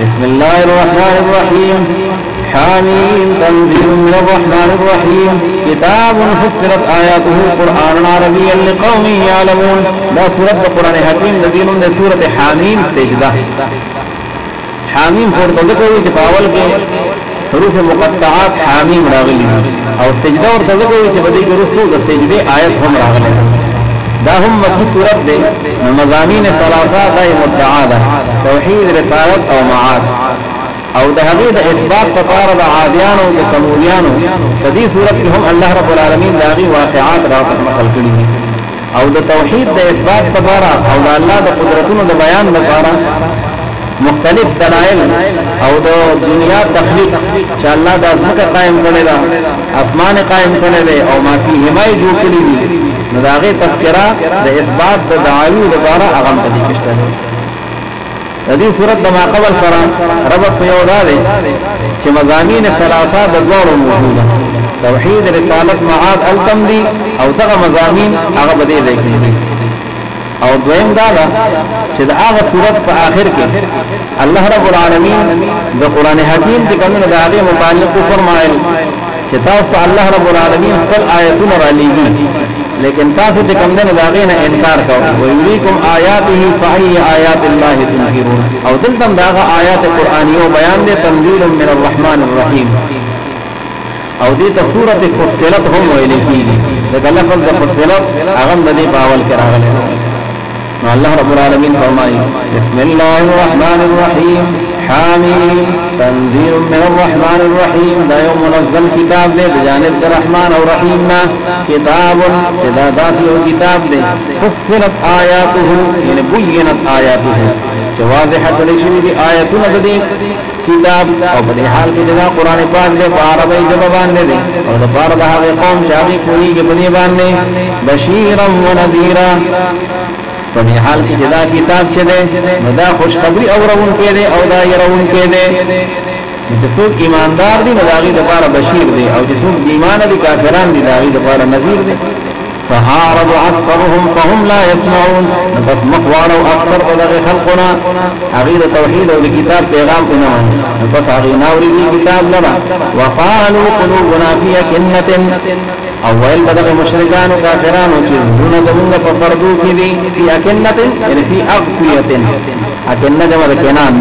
بسم الله الرحمن الرحيم حاميم تنزيل من الرحمن الرحيم كتاب فصلت آياته قرآنا عربيا لقوم يعلمون. دا سورة قرآن حکیم نزیل من سورة حامیم سجدہ. حامیم پورته کوي چې پاول کې حروف مقطعات حامیم راغلي او سجده ورته کوي چې بدی کې رسو د سجده آیت هم راغلي. دا هم مکی صورت دے مضامین ثلاثه دای مدعا ده توحید رسالت او معاد او د هغه د اثبات لپاره د عادیانو او سمودیانو په دې صورت کې هم الله رب العالمین داغي واقعات راغلي کړي او د توحید د اثبات لپاره او د الله د قدرتونو د بیان لپاره مختلف دلائل او د دنیا تخلیق چې الله د ازمکه قائم کړی دا اسمان قائم کړی دی او ما فيه ما جوړ کړی دي نو داغه تذکرہ د اثبات د دعاوی لپاره هغه په دې کې شته. د دې صورت د ماقبل سره ربط په یو دا دی چې مضامین ثلاثه د دوړو موجوده توحید رسالت معاد التمدی او دغه مضامین هغه به دې لیکلي او دویم دا چې د هغه صورت په آخر کې الله رب العالمین د قران حکیم د کومه د هغه متعلق فرمایل چې تاسو الله رب العالمین خپل آیتونه را لېږي لیکن تاسو چې کوم نه داغې نه انکار کوئ او یریکم آیاته فای آیات الله تنکرون او دلته داغه آیات قرآنیو بیان دي تنزیل من الرحمن الرحیم او دې ته سورۃ فصلت هم ویل کیږي دا لفظ د فصلت هغه د دې باول کې راغلی. الله رب العالمین فرمایي بسم الله الرحمن الرحیم حامیم تنزیل من الرحمن الرحیم دا یو منزل کتاب دے بجانب الرحمن او رحیمنا کتاب ذات یو کتاب دے فصلت آیاته یعنی بینت آیاته واضحه لشي دي آیاتونه دې کتاب او په حال کې دا قران پاک دې په عربی ژبه باندې دي او د بار د هغه قوم چې هغه کوي کې په دې باندې بشیرا و نذیرا په دې حال کې دا کتاب چې ده دا خوش خبری اورون کې ده او دا يرون کې ده چې څوک ایماندار دي داغي د لپاره بشیر دي او چې څوک ایمان دي کافران دي داغي د لپاره نذیر دي. فهارب اكثرهم فهم لا يسمعون بس مخوارو اکثر دغه خلقنا غیر توحید او کتاب پیغام نه بس هغه ناوري کتاب لرا وقالوا قلوبنا في أكنة اول بدغه مشرکان او کافران او چې دونه زمونږ په پردو کې دي في أكنة یعنی في اغفیه اكنة جمع کنان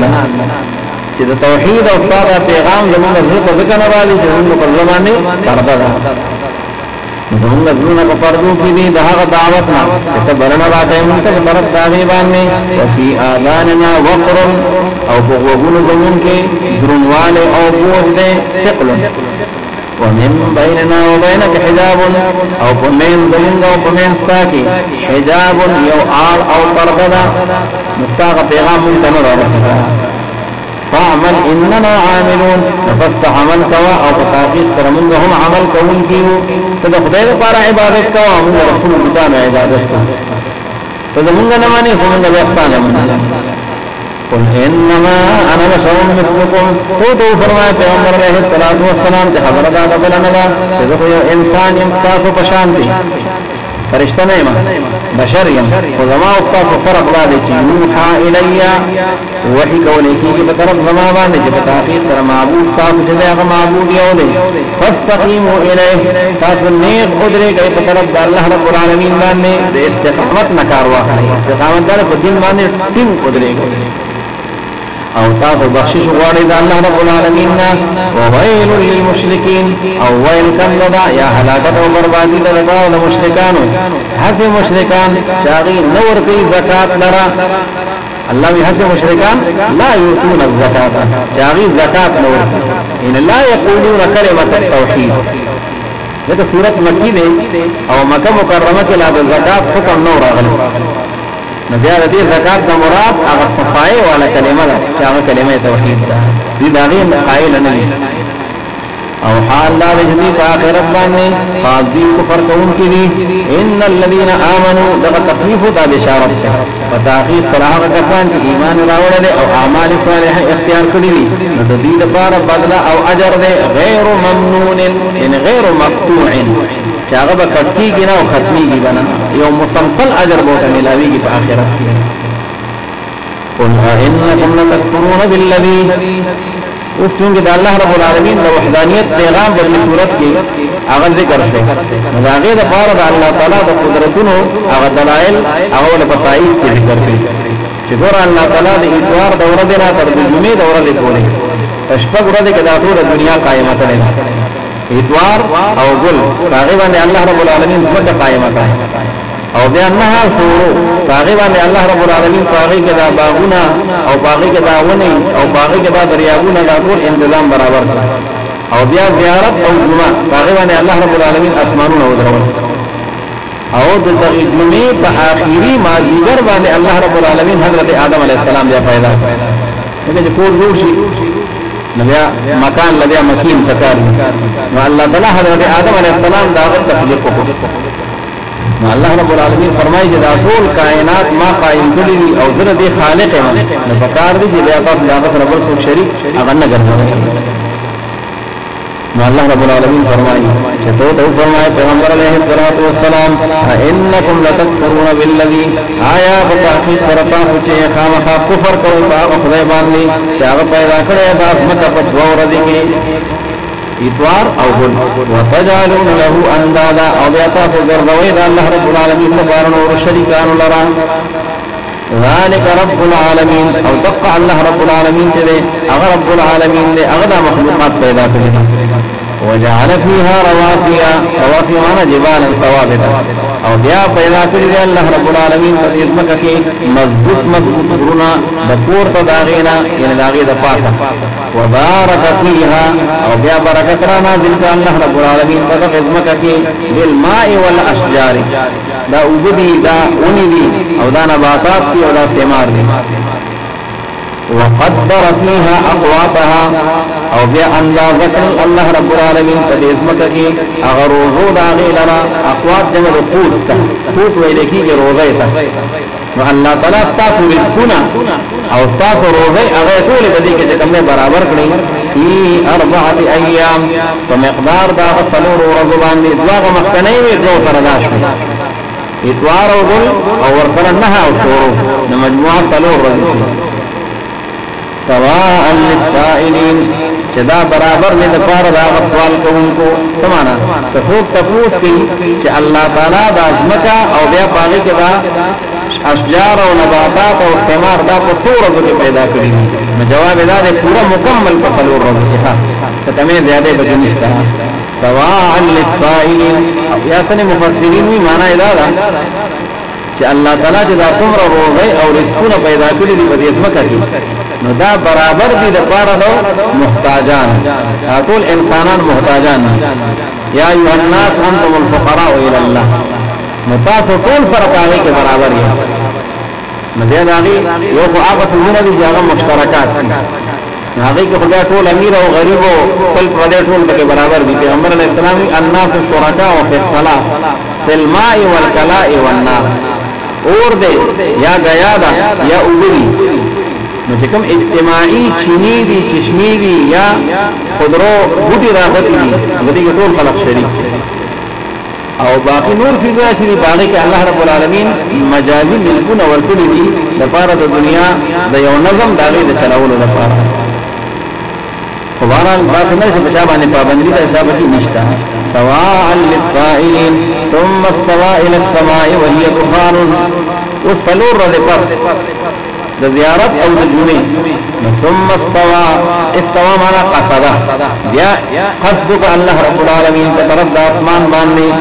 چې د توحید او صادق پیغام زمونږ زړه ځکه نه راځي چې موږ په زمانه پرده ده زمونږ زړه په پردو کې دي دغه دعوت نه چې برنه راځي موږ ته برت داغي باندې او في آذاننا وقر او په وګونو زمون کې درنواله او بوج دې ثقل ومن بيننا وبينك حجاب او پمن زمونږ او پمن ساکي حجاب یو آل او پرده مستاق پیغام موږ ته راځي فعمل اننا عاملون نفس عمل کوا او تحقیق سره موږ هم عمل کوونکیو ته د خدای لپاره عبادت کوو موږ رسول الله تعالی عبادت کوو ته موږ نه مانی خو موږ وختانه مونږ قل انما انا بشر مثلكم تو فرمایا پیغمبر علیہ الصلوۃ والسلام ته خبر ده بلنه ده چې یو انسان یم تاسو په شان دي فرشتہ نه ما بشر یم او زما او تاسو فرق باندې چې نوحا الیا وحی کولې کیږي په طرف زما باندې چې په تحقیق سره معبود تاسو چې هغه معبود یو دی فاستقیموا الیه تاسو نیک قدرت په طرف د الله رب العالمین باندې د استقامت نکار واخلئ استقامت در په دین باندې ټینګ قدرت او تاسو بخشش غواړئ د الله رب العالمین نه وویل للمشرکین او ویل کله یا هلاکت او بربادی د مشرکانو هغه مشرکان چې هغه نور کوي زکات لرا الله يحب مشركان لا يؤتون الزكاة جاغي زكاة نور إن لا يقولون كلمة التوحيد لذا سورة مكي دي او مكة مكرمة لا بالزكاة حكم نور أغلب نزيادة دي زكاة دا مراد اغا صفائي ولا كلمة دا جاغي كلمة توحيد دي داغي قائل نبي او حال لا جديد آخرت باننے خاصی کفر کون کی دی ان الذين آمنوا دغه تخفیف دا بشارت ہے فتاخیر صلاح کسان چې ایمان راوړل دي او اعمال صالحه اختیار کړی دي نو د دې لپاره بدلا او اجر دی غیر ممنون ان غیر مقطوع چې هغه به کټیږي نه او ختميږي بنا یو مسلسل اجر به ملاويږي په آخرت کې قل انکم لتکفرون بالذی اس چونکہ دا اللہ رب العالمین دا وحدانیت پیغام پر صورت کی اغل ذکر سے مداغی دا پارا دا اللہ تعالی دا قدرتونو اغل دلائل اغل بطائیس کی ذکر کی چکورا اللہ تعالی دا اتوار دورہ دینا تر جمعی دورہ لکھونے اشپک رد کے داتو دا دنیا قائمت لینا اتوار او گل تاغیبان دے اللہ رب العالمین سمجھ قائمت ہے او بیا نها شروع تاغیبان دے اللہ رب العالمین پاغی کے دا باغونا او پاغی کے دا ونی او پاغی کے دا دریابونا دا کول انتظام برابر او بیا زیارت او جمعہ تاغیبان دے اللہ رب العالمین اسمانون او درون او دلتغی جمعی پا آخیری مازیگر باندے اللہ رب العالمین حضرت آدم علیہ السلام بیا پیدا لیکن جو کول دور شی نبیا مکان لبیا مکین تکار نو اللہ تعالی حضرت آدم علیہ السلام داغت تخلیق کو نو اللہ رب العالمین فرمائی چې دا ټول کائنات ما قائم کړی دي او زه دې خالق یم نو پکار دي چې بیا تاسو داغت رب څوک شریک هغه نه ګرځوي نو الله رب العالمین فرمائی چې تو فرمایا پیغمبر علیه الصلاۃ والسلام انکم لتکفرون بالذی آیا بتحقیق سرتا چې خامخا کفر کوي په خدای باندې چې هغه پیدا کړی دا اسمته په دوه ورځې کې اتوار او گل وتجعلون له اندادا او بیا تاسو ګرځوي دا الله رب العالمین لپاره نور شریکان لرا ذلك رب العالمین او دقع الله رب العالمین چې هغه رب العالمین دې هغه مخلوقات پیدا کړی وجعل فيها رواسي معنا جبالا ثوابتا او بیا پیدا کړی دی الله رب العالمین په دې ځمکه کې مضبوط غرونه د پورته داغینا یعنی داغی د پاسه وبارك فيها او بیا برکت را نازل کړ الله رب العالمین په دې ځمکه کې بالماء والاشجار دا وجودي دا اونې دي او دا نباتات دي او دا ثمار دي وقدر فيها اقواتها او بیا اندازه کړ الله رب العالمین په دې ځمکه کې هغه روزو دا غیلرا اقوات د قوت ته قوت ویل کېږي روزه ته نو الله تعالی تاسو رزقونه او تاسو روزه هغه ټول په دې کې کومه برابر کړی فی اربعه ایام په مقدار دا څلور ورځې باندې دغه مخکنی وي دوه سره راشي اتوار او گل او ورسره نه او شورو نو مجموعه څلور ورځې سواء للسائلین چې دا برابر نه د پاره دا سوال کوونکو سمانا تاسو تاسو چې الله تعالی د ازمکا او بیا پاغي کې دا اشجار او نباتات او ثمار دا په صورت کې پیدا کړی نو جواب دا دی پورا مکمل په فلور راځي ها ته تمه زیاده بجنيستا سواء للسائلین او یا سن مفسرین وی معنا دا چې الله تعالی چې دا څومره روزي او رزقونه پیدا کړی دي په دې ځمکه کې نو دا برابر دي د پاره نو محتاجان ټول انسانان محتاجان یا ایها الناس انتم الفقراء الى الله نو تاسو ټول سره پاره کې برابر یې نو دا غي یو خو هغه څنګه دي چې هغه مشترکات هغه کې خدای ټول امیر او غریب او خپل پردې ټول کې برابر دي پیغمبر علیه السلام الناس شرکاء فی الصلاة فی الماء والکلاء والنار اور دے یا گیا دا یا اوگری نو چکم اجتماعی چینی دی چشمی دی یا خودرو بوٹی راحتی دی ودی که طول خلق شریک او باقی نور فیضا چلی باقی که اللہ رب العالمین مجازی ملکون ورکلی دی دپارا دا دنیا دا یو نظم داغی دا چلاولو دپارا خباران باقی نرش بشابانی پابندی دا حسابتی نشتا سواء للسائلین ثم السواء الى السماء وهي دخان والسلور رضي پس دا زیارت او دا جمعی ثم استوا مانا قصدا بیا قصدک اللہ رب العالمین تطرف دا اسمان باندی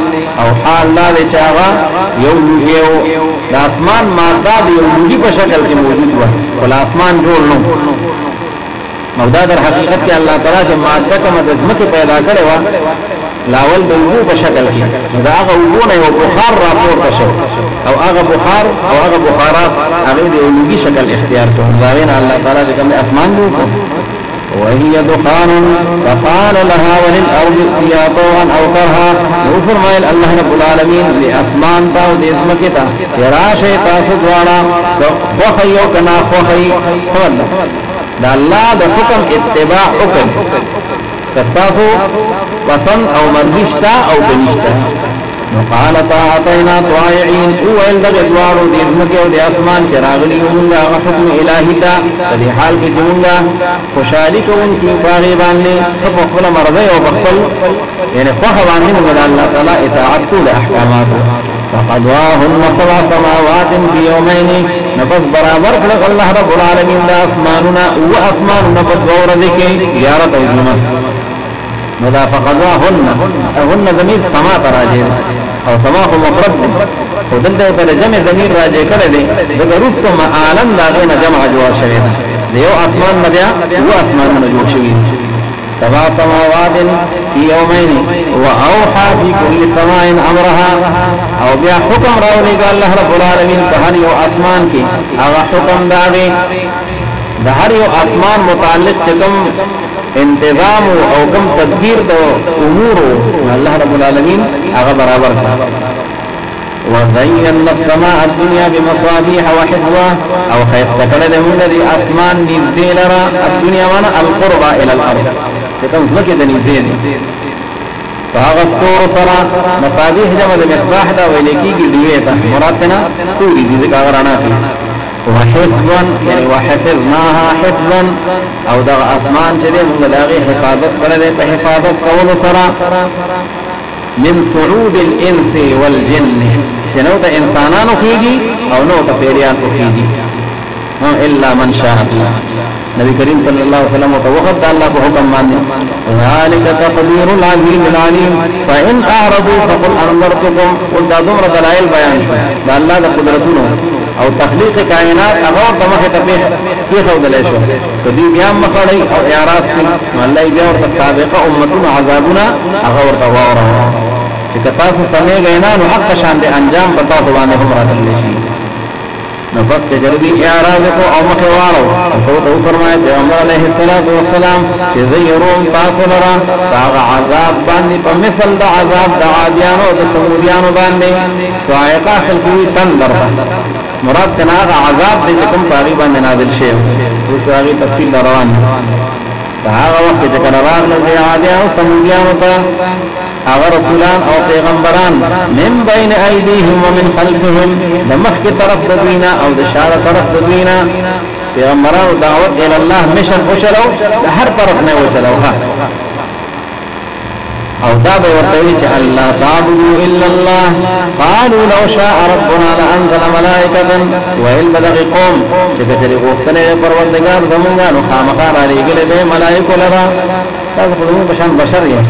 او حال دا دے چاہا یو لوگیو دا اسمان مادہ دا یو لوگی پا شکل کی موجود ہوا کل اسمان جوڑ نو مودا در حقیقت کی اللہ تعالی چې ماده کومه د ځمکې پیدا کړې و لاول د وګو په شکل کې دا هغه وګو نه یو بخار راپورته شو او هغه بخار او هغه بخارات هغه د وګي شکل اختیار کړ دا وینا الله تعالی چې کوم اسمان دی وهي دخان فقال لها وللارض ائتيا طوعا او كرها وفرمایل الله رب العالمین لاسمان تا او د ځمکې ته راشه تاسو دواړه خو یو کنا خو دا الله د حکم اتباع حکم تاسو پسند او مرضی شتا او بنشتا وقال طاعتنا طائعين او الدغ دوار دې مکه او د اسمان چراغلی مونږه حکم الهی تا په حال کې مونږه خوشالي کوونکی باغی باندې په خپل مرضی او خپل یعنی خو باندې موږ الله تعالی اطاعت له احکامات فقضاهن سبع سماوات في يومين نفس برابر کړ الله رب العالمین د اسماننا او اسماننا په دور کې زیارت او ظلمت مدا فقضاهن هن ضمیر سما راځي او سما خو مفرد او دلته په جمع ضمیر راځي کړه دې د رستو معالم دا نه جمع جوړ شوی دی یو اسمان بیا او اسمان نه جوړ شوی سبع سماوات في يومين واوحى في كل سماء امرها او بیا حکم راولې الله رب العالمین په هر یو اسمان کې هغه حکم داوي د هر یو اسمان متعلق کوم انتظام او کوم تدبیر د امور الله رب العالمین هغه برابر کړ وزينا السماء الدنيا بمصابيح وحفظا او خيستكر لهم الذي اسمان نزدي لرا الدنيا وانا القربى الى الارض كم زمكه نزدي فاغستور صرا مصابيح جمع المصباح دا ويلكيږي دیوه مرادنا ستوري دي ذکرانا فيه وحفظا يعني وحفظناها حفظا او دا اسمان چې موږ داغه حفاظت کړل په حفاظت کول سره من صعود الانس والجن شنو ته انسانانو کېږي او نو ته پیریان کېږي الا من شاء الله نبی کریم صلی الله علیه وسلم توقف الله په حکم باندې ذلك تقدير العليم العليم فان اعرضوا فقل انذرتكم قل دا دومره دلائل بیان شو دا الله د قدرتونو او تخلیق کائنات هغه د مخه ته په خو دلای شو کدی بیا مخړی او اعراض کوي الله بیا ورته سابقه امتون عذابنا هغه ورته واره چې تاسو سمې غینا نو حق شان دي انجام پتا باندې هم راځي شي نفس کے جلدی اعراض کو او مخوارو تو فرمائے پیغمبر علیہ الصلوۃ والسلام کہ زیروم تاسو لرا تاغ عذاب باندې په مثل د عذاب د عادیانو د سمودیانو باندې سوایقا خلقوی تندر مراد تناغ عذاب دې کوم پاری باندې نازل شي او سوایي تفصیل روان هغه وخت چې کله راغله د عادیانو سمودیانو ته هغه رسولان او پیغمبران من بین ایدیهم ومن خلفهم دمخ کی طرف دوینا او د شاړه طرف دوینا پیغمبرانو دعوت ال الله مشن وشلو د هر طرف نه وشلو او دا به ورته چې الله تعبدوا الا الله قالوا لو شاء ربنا لانزل ملائکه وان بدغ قوم چې کله غوښتنه پروردگار زمونږه نو خامخا راځي له ملائکه لرا تاسو په بشان بشر یې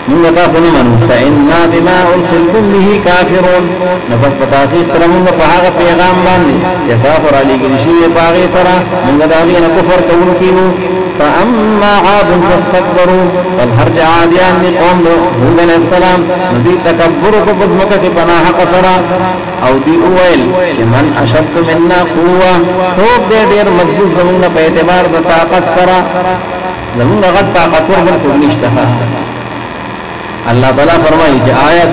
من تاسو نه منو فإنا بما أرسلتم به كافرون نفس پتاسی سره موږ په هغه پیغام باندې یسافر علی ګنشي باغی سره موږ داغي نه کفر کوونکو فاما عاد فاستكبروا فالحرج عادیان قوم هود علیہ السلام نبی تکبر کو بدمکه کې پناه قصرا او دی اویل من اشد منا قوه سوق دې ډېر مضبوط زموږ په اعتبار د طاقت سره زموږ غټ طاقت ورته نشته الله تعالی فرمایي چې آیات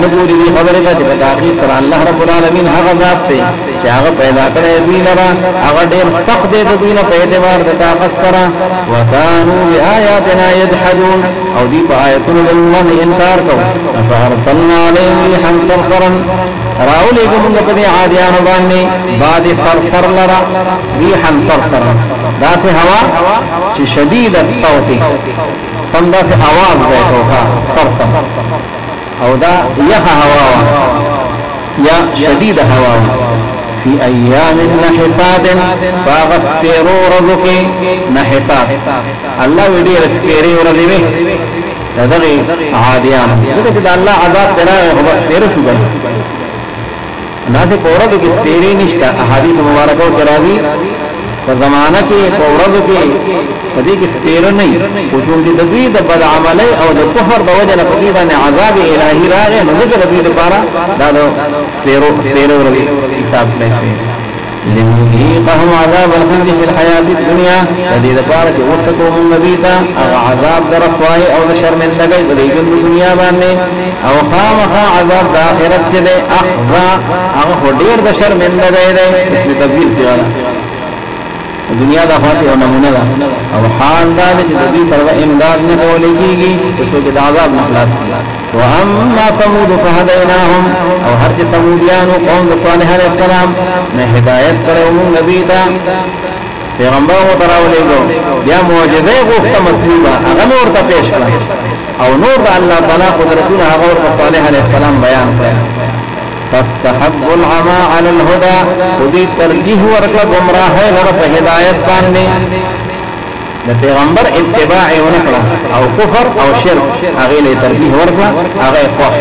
نګوري دي خبره ده چې تحقیق پر الله رب العالمین هغه ذات دی چې هغه پیدا کړی دی لرا هغه ډېر سخت دی د دوی په اعتبار د طاقت سره وکانو بیااتنا یجحدون او دی په آیاتونو باندې انکار کوي فارسلنا علیهم ريحا صرصرا راولې کوم په دې عادیانو باندې بعد صرصر لرا ريحا صرصرا ذات هوا چې شدید الصوت سمدا سے आवाज بیٹھو کا صرصر او دا یخ هوا یا شدید هوا فی ایام نحسات فاغسفروا رزقی نحسات الله ویډی رسپیری ورځي دغه عادیان دغه چې الله عذاب ترا هو سپیر شو غي نه ته پورا د سپیری نشته احادیث مبارکو کراوی په زمانہ کې پورا کې پدې کې سپیر نه او چې د دوی د بد عملي او د کفر د وجه نه پدې باندې عذاب الهي راغی نو دغه دوی لپاره دا سپیرو ورغی حساب لشي لنذيقهم عذاب الخزي في الحياة الدنيا الذي لپاره چې وسکو من نبیتا او عذاب در رسوای او شرمندګۍ د ژوند دنیا باندې او خامخا عذاب د آخرت چې له اخذا هغه ډیر د شرمندګۍ دی په تبدیل دی دنیا د خاطر او نمونه ده او حال دا چې د دې پر امداد نه ولېږي چې د عذاب نه خلاص شي واما ثمود فهديناهم او هر چې ثموديان قوم صالح عليه السلام نه هدایت کړو نبی ته پیغمبر و تراولېګو بیا معجزه غوښته مطلوبه هغه نور ته پیش کړه او نور د الله تعالی قدرتونه هغه ورته صالح عليه السلام بیان کړ فاستحب العمى على الهدى ودي ترجیح ورکړه گمراه لره په هدایت باندې د پیغمبر اتباع ونکړه او کفر او شرک هغه له ترجیح ورکړه هغه خوښ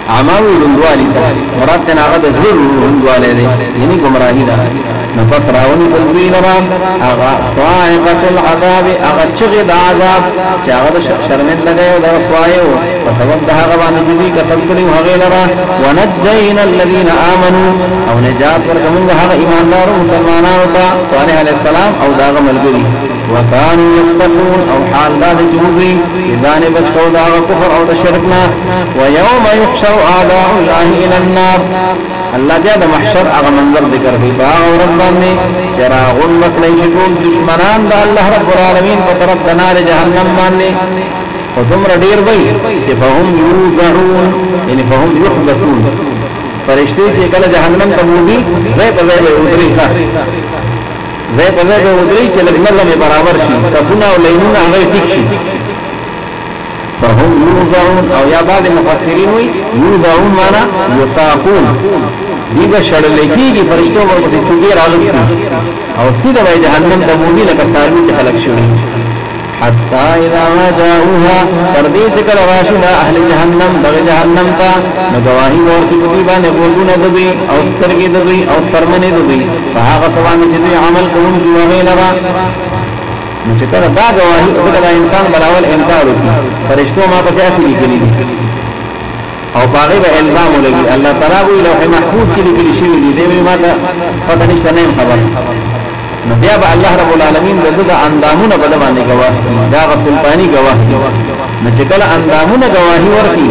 عماوی رندوالی دا مراد تن آغا دا ذر رندوالی دی یعنی گمراهی دا نفس راونی تلوی لرام آغا صاعقت العذاب آغا چغد عذاب چه آغا دا شرمت لگئے دا صاعیو وسبب دا آغا بانی جدی کسب کلیو حقی لرا ونجین الذین آمنوا او نجات ورکمون دا آغا ایماندار مسلمانانو تا صالح علیہ السلام او دا آغا ملگری وکانو یتقون او حال دا دا جموزی اذان بچکو دا آغا کفر او دا شرکنا ویوم یحشر اعداء الله الى النار الله بیا د محشر هغه منظر ذکر کوي باغ او ربانه چراغ مکلی شکول دشمنان د الله رب العالمین په طرف د نار جهنم باندې او تمر ډیر وای چې فهم یوزعون یعنی فهم یحبسون فرشتي چې کله جهنم ته وږي زې په زې ودري ښه زې په زې ودري چې لږه برابر شي تبونه او لینونه هغه ټیک شي فهم یوزعون او یا بعض مفسرین وی یوزعون مانا یساقون دیگا شڑلکیگی فرشتوں ورکتی چوگی راغلتی او سیدہ بای جہنم تبودی لکا ساروی چی خلق شوی حتی اذا ما جاؤوها تردی چکل راشنا اہل جہنم بغ جہنم تا نگواہی ورکی قطیبا نبولون دبی او سترگی دبی او سرمن دبی فهاغ سوامی چیزی عمل قوم کی وغیل را نو چې کله دا گواهی او دا انسان بلاول انکار وکړي فرشتو ما په ځای لیکلي دي او باغی به الزام ولګي الله تعالی وی لوح محفوظ کې لیکلي شوی دي دې ما ته پته نشته نه خبر نو بیا به الله رب العالمین دغه اندامونه په باندې گواهی دا سلطانی گواهی نو چې کله اندامونه گواهی ورکړي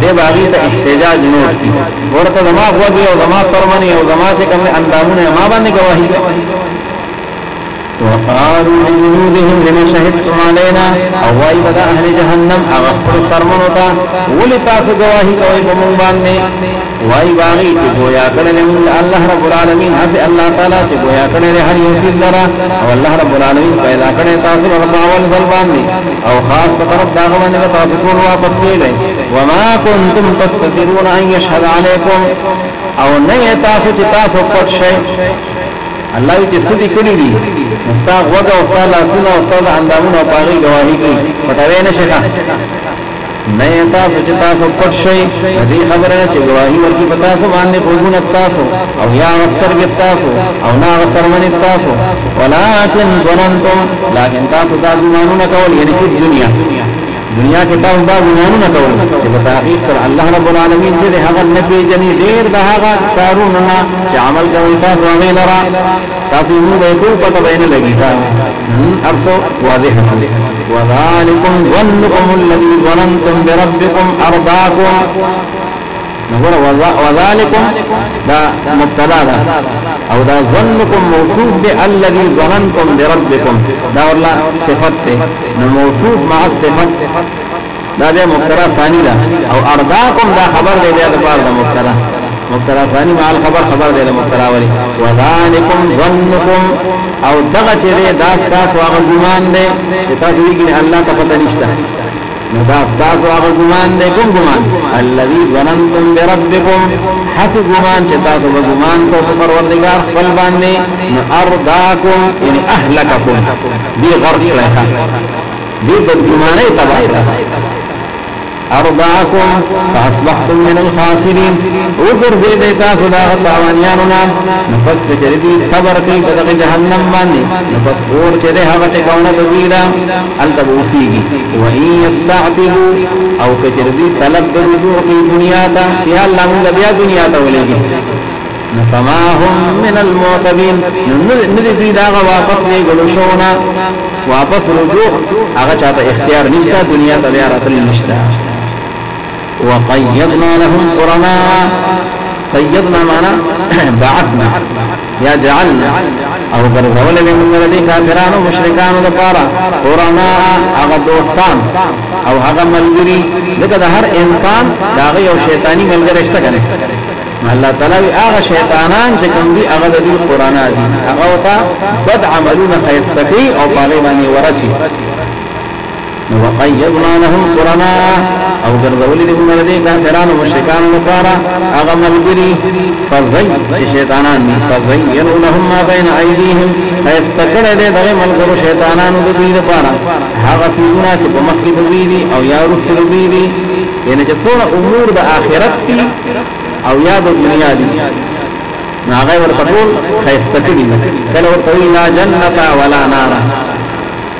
دې باغی ته احتجاج نه وکړي ورته زما غوږی او زما سرمنی او زما چې کوم اندامونه ما باندې گواهی وقالوا لجنودهم لما شهدتم علينا او واي بدا اهل جهنم اغفر سرمنوتا ولتاسو گواہی کوي په مونږ باندې واي باغی چې گویا کړل الله رب العالمین هغه الله تعالی چې گویا کړل هر یو څه لرا او الله رب العالمین پیدا کړی تاسو په اول ځل باندې او خاص په طرف داغه باندې تاسو ټول واپس کېږئ وما كنتم تستترون ان يشهد عليكم او نه تاسو چې تاسو پټ شئ الله چې سدي کړی دي مستاق وګه او استاد لاسونه او استاد اندامونه او پاغي گواہی کوي پټوي نه شي نه تاسو چې تاسو پټ شئ دې خبره چې گواہی ورکړي پتا سو باندې پوښتنه تاسو او یا واستر کې تاسو او نا سرمنه تاسو ولکن ظننتم لكن تاسو دا ګمانونه کول یعنی په دنیا کې تاسو دا ګمانونه کول چې په تحقیق سره الله رب العالمین دې هغه نبی جنې ډېر دا هغه کارونه چې عمل کوي تاسو هغه لرا تاسو نو به ټول پته وینه لګی تا ارسو واضح وذالکم ظنکم الذی ظننتم بربکم ارضاکم نقول وذالکم دا مبتدا دا او دا ظنکم موصوف دی الذی ظننتم بربکم دا ورلا صفت ته نو موصوف مع الصفت دا دې مبتدا ثانی دا او ارضاکم دا خبر دی دا بعد مبتدا ثانی مع الخبر خبر دی مبتدا ولی وذالکم ظنکم او دغه چې دا تاسو هغه ګمان دی چې تاسو یې الله ته پته نشته نو دا تاسو هغه ګمان دی کوم ګمان الذي ظننتم بربكم حسب ګمان چې تاسو ګمان کوئ پروردگار خپل باندې نو ارضاکم یعنی اهلککم دی غرق راځه دی د ګمانه تبعیدا ارضاکم فاصبحتم من الخاسرین اوګر دې دیتا خدا تعالیانو نام نفس چریدي صبر کوي په جهنم باندې نفس اور چره هغه ټکاونه دویدا التبوسیږي و ان یستعتبوا او کچردي طلب د رجوع په دنیا ته چې الله موږ بیا دنیا ته ولېږي فما هم من المعتبين ندري دا واپس نه غلو شونا واپس رجوع هغه چاته اختیار نشته دنیا ته بیا راتل نشته وقيضنا لهم قرناء قيضنا معنا بعثنا يا جعلنا او ګرځول به موږ دې کافرانو مشرکانو لپاره قرانا هغه دوستان او هغه ملګری دغه د هر انسان داغه یو شیطانی ملګری شته کنه الله تعالی هغه شیطانان چې کوم دي هغه د دې قرانا دي هغه وتا بد عملونه خیستفي او پاغي باندې ورچی وقيضنا لهم قرانا او ګرځولې دې موږ دې کافرانو مشرکانو لپاره هغه ملګری فزي شیطانان دي فزينوا لهم ما بين ايديهم فاستكر دې دغه ملګرو شیطانانو د دې لپاره هغه فيونه چې په مخکې دي او یا رسل دي یعنی چې څوره امور د آخرت دي او یا د دنیا دي هغه ورته ټول خیستکړي کله ورته لا جنت ولا نار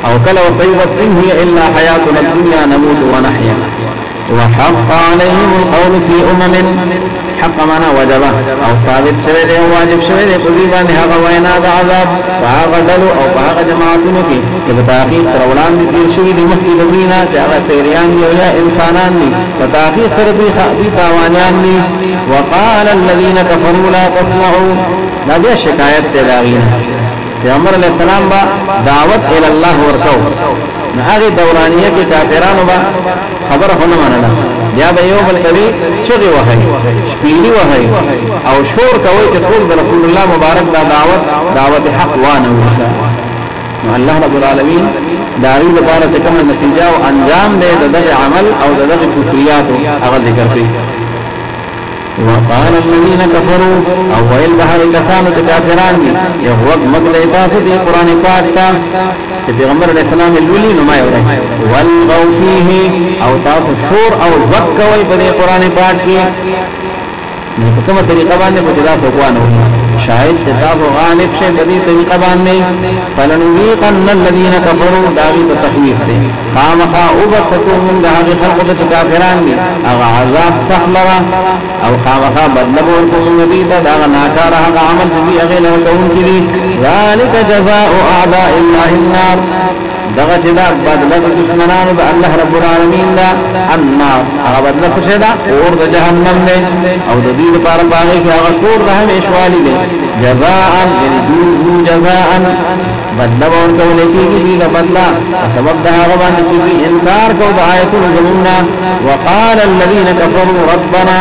او کله طيبت ان هي الا حياتنا الدنيا نموت ونحيا وحق عليهم القول في حق معنا وجبه او ثابت شوی دی واجب شوی دی په دې باندې هغه وینا د عذاب هغه دلو او هغه جماعتونو کې چې په تحقیق سره وړاندې دي شوی دی مخکې د دینه چې هغه پیریان دي او یا انسانان دي په تحقیق سره دي تاوانیان دي وقال الذين كفروا لا تسمعوا دا شکایت دی لاغین پیغمبر علیہ السلام با دعوت الى الله ورکو نه هغه دورانیه کې کافرانو با خبر هونه منله بیا به یو بل کوي چې وهي شپېلی وهي او شور کوي چې ټول رسول الله مبارک دا دعوت حق وانه نو الله رب العالمین داوی لپاره چې کومه نتیجه او انجام دی دغه عمل او دغه کفریات هغه ذکر کوي وقال الذين كفروا او ويل بهر کسانو چې کافران دي یو وخت مګلې تاسو دې قران پاک ته چې پیغمبر علیه السلام ویلي نو ما یوره والغوا فيه او تاسو شور او ذک کوي په قران پاک کې نو په کومه طریقه باندې په جدا سوقانو شاید چې تاسو غالب شئ په دې طریقه باندې فلنذيقن الذين كفروا داوی په تخویف دي قامخا او بسطو من دغه خلق چې کافران دي هغه عذاب سخلرا او قامخا بدلو ورکو نبی دا دغه ناکاره هغه عمل چې هغه له کوم دي ذلك جزاء اعداء الله النار دغه چې دا بدله د دشمنانو د الله رب العالمین دا النار هغه بدله څه ده اور د جهنم نه او د دې لپاره باندې هغه کور ده همیشوالي ده جزاء یذو جزاء بدله ورته ولکېږي دا بدله سبب دا هغه باندې چې انکار کو د آیتونو زمونږه وقال الذين كفروا ربنا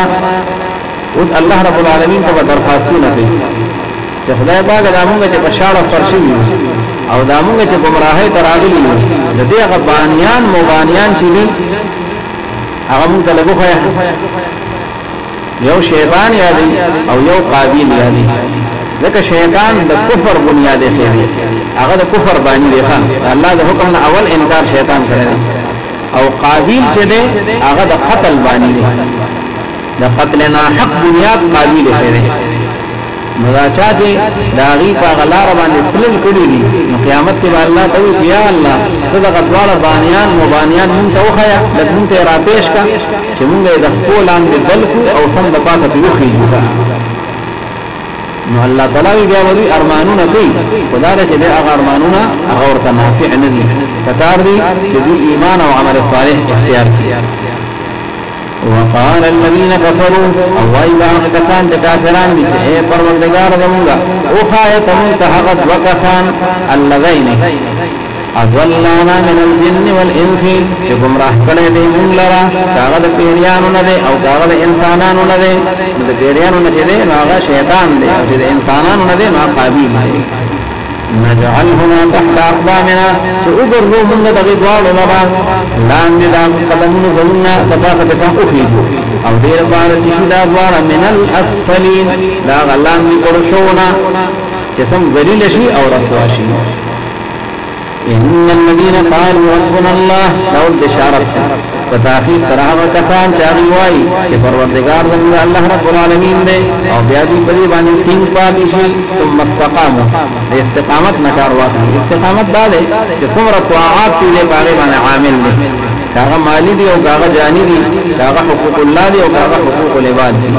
الله رب العالمین ته درخواستونه کوي چې خدای پاک دا موږ ته بشاره فرشي او دا موږ چې گمراهۍ ته راغلي د دې هغه بانیان مبانیان چې دي هغه موږ ته لګو یو شیطان یادي او یو قابیل یادي ځکه شیطان د کفر بنیاد دی هغه د کفر باندې دی الله د حکم نه اول انکار شیطان کړی او قابیل چې دی هغه د قتل باندې دی د قتل نه حق بنیاد قابیل دی مراچا دي داغي په غلار باندې فلل کړی دي نو قیامت کې الله ته یا الله صدقه دوار بانیان مبانیان مونږ ته وخیا لکه ته را پېښ کا چې مونږ د خپل اند دلکو او سم د پاتې وخیږو نو الله تعالی بیا وري ارمانونه کوي خدای دې هغه ارمانونه هغه ورته نافع نه دي کتار دي چې ایمان او عمل صالح اختیار کړي وقال الذين كفروا او ايضا كسان كافرون دي اي پروردگار زمونږه او خایتم تحقت وکسان الذين اضلنا من الجن والانس چې گمراه کړي دي موږ لرا هغه د پیریانو نه دي او هغه د انسانانو نه دي د پیریانو نه دي هغه شیطان دي او د انسانانو نه دي هغه قابیل دي نجعلهما تحت اقدامنا چوغرو موږ دغه دواړو لبا لاندې د قدمونو زمنا تفاقه ته اوخیږو او ډیر بار چې دا دواړه من الاسفلين دا غلاندې پرشونا چې سم ذلیل شي او رسوا شي ان الذين قالوا ربنا الله لو بشارت فتاخير تراغ کسان چاغي وای چې پروردگار زموږ الله رب العالمین دی او بیا دې په دې باندې ټینګ پاتې شي ثم استقاموا استقامت نکار واخلي استقامت دا دی چې څومره طاعات دې باندې عامل دي هغه مالی دی او هغه جانی دی هغه حقوق الله دی او هغه حقوق العباد دی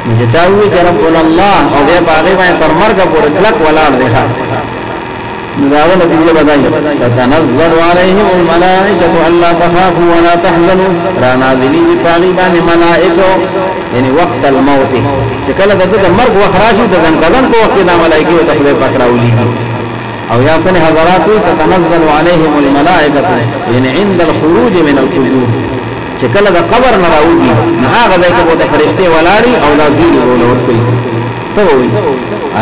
مجتاوی چې رب الله او دې باندې تر مرګ پورې کلک ولاړ دی نداغل نتیجه بدائی فتنظر عليهم الملائكة ألا تخافوا ولا تحزنوا را نازلی پاغیبان ملائکو یعنی وقت الموت چې کله د مرګ وخت راشي د ځنګلن په وخت د ملائکه او خدای پاک راولي او یا سن حضرات تتنزل عليهم الملائکه یعنی عند الخروج من القبور چې کله د قبر نه راوځي هغه ځای کې د فرشته ولاړي او دا دی ولور کوي سوي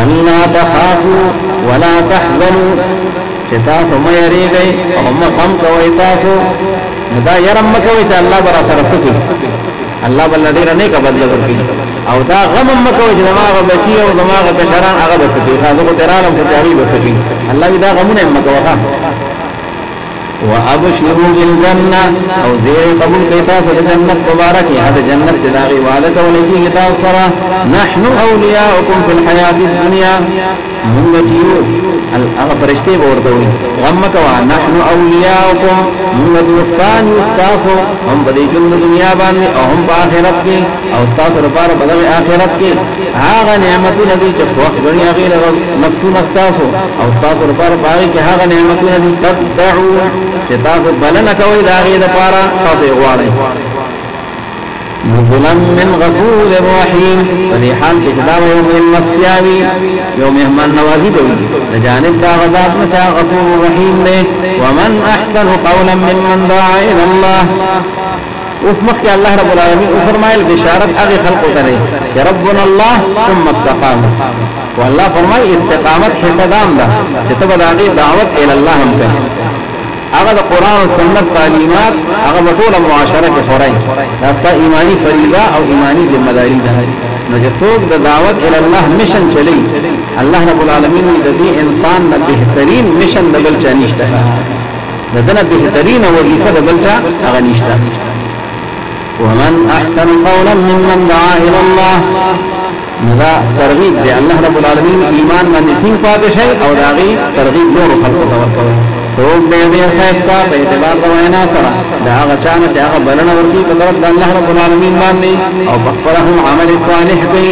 الله تخافوا ولا تحزنوا چې تاسو مې یریږئ او هم کوي تاسو دا يرم مکوي چې الله برا سره کوي الله بل ډیر نه کا بدل ورکړي او دا غم مکوي چې دماغ بچي او دماغ کشران هغه به کوي هغه کو ترانم کو تیاری به کوي الله دا غمونه مکوي وابشروا بالجنه او زیر قبول کیتا فل جنت مبارک هذا جنت جداغي وعدك ولكي کتاب سرا نحن اولیاؤکم فی الحیات الدنیا منجیو فرشتے بوردوی غمک و نحن اولیاؤکم منجوستان یستاسو هم بدی جند دنیا باندې او هم په آخرت کې او استاسو لپاره بدل آخرت کې هغه نعمتونه دي چې وخت غنی غیر نفسونه استاسو او استاسو لپاره باقي کې هغه نعمتونه دي تدعو چې تاسو بلنه کوي دا غي لپاره تاسو غواړئ نزلا من غفور رحيم فدي حال کې دا يوم المسياوي يوم مهمان نوازي دی جانب دا غذاب مچا غفور رحيم دی ومن احسن قولا ممن دعا الى الله اسمك يا الله رب العالمين فرمایل بشارت هغه خلق کوي چې ربنا الله ثم استقام والله فرمای استقامت حسدام ده چې تبع دعوت الى الله هم کوي هغه د قران او سنت تعلیمات هغه ټول معاشره کې خورای دا ایمانی فریضه او ایمانی ذمہ داری ده نو چې څوک د دعوت ال الله مشن چلی الله رب العالمین د دې انسان نه بهترین مشن د بل چا نشته دغه بهترین وظیفه د بل چا هغه نشته ومن احسن قولا ممن دعا الى الله ندا ترغیب دی الله رب العالمین ایمان باندې ټینګ پاتې شي او داغي ترغیب نور خلقو ته ورکوي سوق دې دې خاصه په اعتبار د وینا سره دا هغه چانه چې هغه بلنه ورکی په طرف د الله رب العالمین باندې او بخبرهم عمل صالح کوي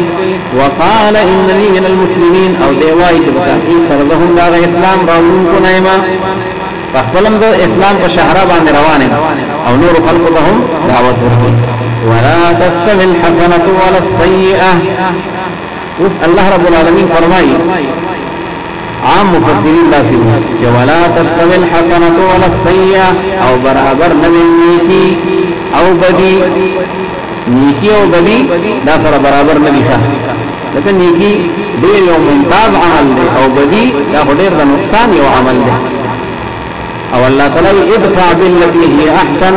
وقال انني من المسلمين او دی وايي چې تحقیق فرضهم دا اسلام راوون کو نایما فخلم د اسلام په شهره باندې روانه او نور خلق لهم دعوت ورکوي ولا تستوي الحسنه ولا السيئه اس الله رب العالمین فرمایي عام مفسرین لا فی ولا تستوي الحسنه ولا السيئه او برابر نبی نیکی او بدی نیکی او بدی دا سره برابر نبی ښه لکه نیکی ډیر یو ممتاز عمل دی او بدی دا ډیر د نقصان یو عمل دی او الله تعالی ادفع بالتي هي احسن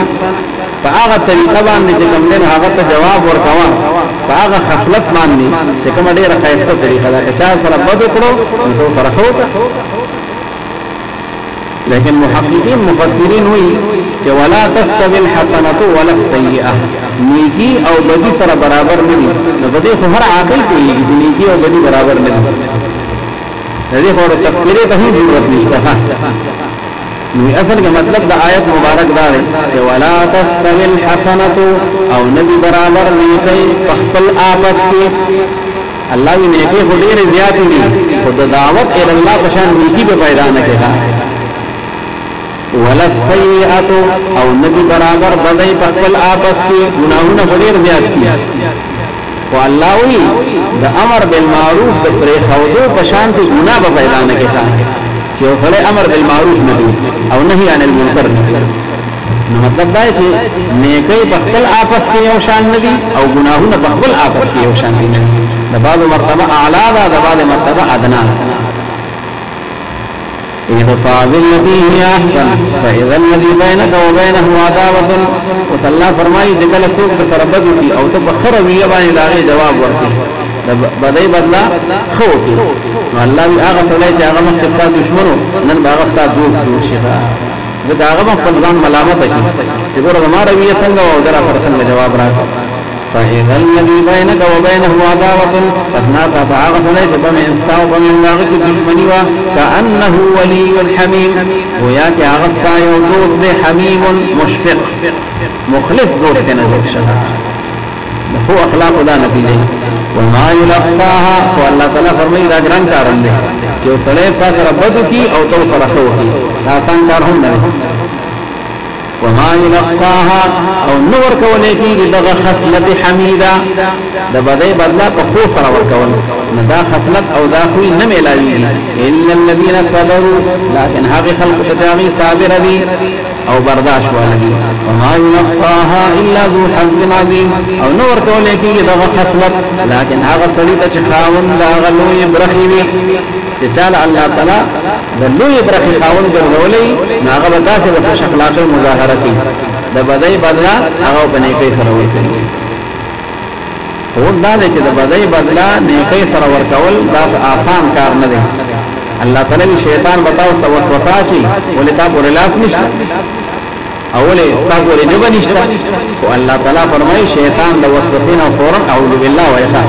فاغه طریقه باندې چې کوم نه هغه ته جواب ورکوا فاغه خصلت باندې چې کوم ډیره خاصه طریقه ده چې سره بد کړو نو سره هوته لیکن محققین مفسرین وی چې ولا تستوي الحسنه ولا السيئه نیکی او بدی سره برابر نه دي نو بدی خو هر عاقل کوي چې نیکی او بدی برابر نه دي دغه خو تفسیر ته هیڅ ضرورت نشته نو اصل کا مطلب دا آیت مبارک دا ہے کہ ولا تستوي الحسنه او نبی برابر نیکی خپل آپس کی الله وی نیکی ډیر زیات دي خود دعوت ال الله پشان نیکی به پیدا نه کړه ولا السيئه او نبی برابر بدای خپل آپس کی گناہوں ډیر زیات دي او الله وی د امر بالمعروف د پرې خودو پشان ته ګناه به پیدا نه کړه چې خله امر بالمعروف نه دي او نهي عن المنکر نه نو مطلب دا چې نیکی په خپل آپس کې یو شان نه دي او ګناهونه په خپل آپس کې یو شان دي د بعض مرتبه اعلی ده د بعض مرتبه ادنا ادفع بالتي هي احسن فاذا الذي بينك وبينه عداوه وصلى فرمایي چې کله څوک سره بد کی او ته بخره وی باندې لاغه جواب ورکړي بدای بدلا خو کی نو الله وی هغه څه چې هغه مخکې دشمنو نن باغ ته دوست شي دا هغه په ځان ملامت شي چې ګوره ما رویه څنګه او درا پر څنګه جواب راکړي فإذا الذي بينك وبينه عداوة فاسناك فعاغة ليس فمن استاو فمن لاغك الدشمني كأنه ولي حميم وياك عغفت يوضوط حميم مشفق مخلص دوت نزل الشهر هو اخلاق دا نتیجه وما يلقاها والله تعالی فرمایي دا ګران کار دی چې سړی تاسو ربدو کی او تو سره خو کی دا آسان کار هم نه وما يلقاها او نور کولیکی دغه خصلت حمیده د بدای بدلا په خو سره ورکول دا خصلت او دا خو نه ملایي الا الذين صبروا لكن هغه خلق تداغي صابر دي او برداشت والدي وما يلقاها الا ذو حظ عظيم او نور کولیکی دغه خصلت لكن هغه سړی ته خاوند دا غلوې برخي وي چې تعالی الله تعالی د لوی برخي خاوند ګرځولې هغه به تاسو په شکلات مظاهره کوي د بدای بدلا هغه په نیکي سره ورکوي او دا چې د بدای بدلا نیکي سره ورکول دا آسان کار نه دی الله تعالی شیطان بتاو وسوسه شي ولتا پر لاس نشته اوله تاسو لري جبه نشته او الله تعالی فرمایي شیطان د وسوسې نه فورا اعوذ بالله وایخا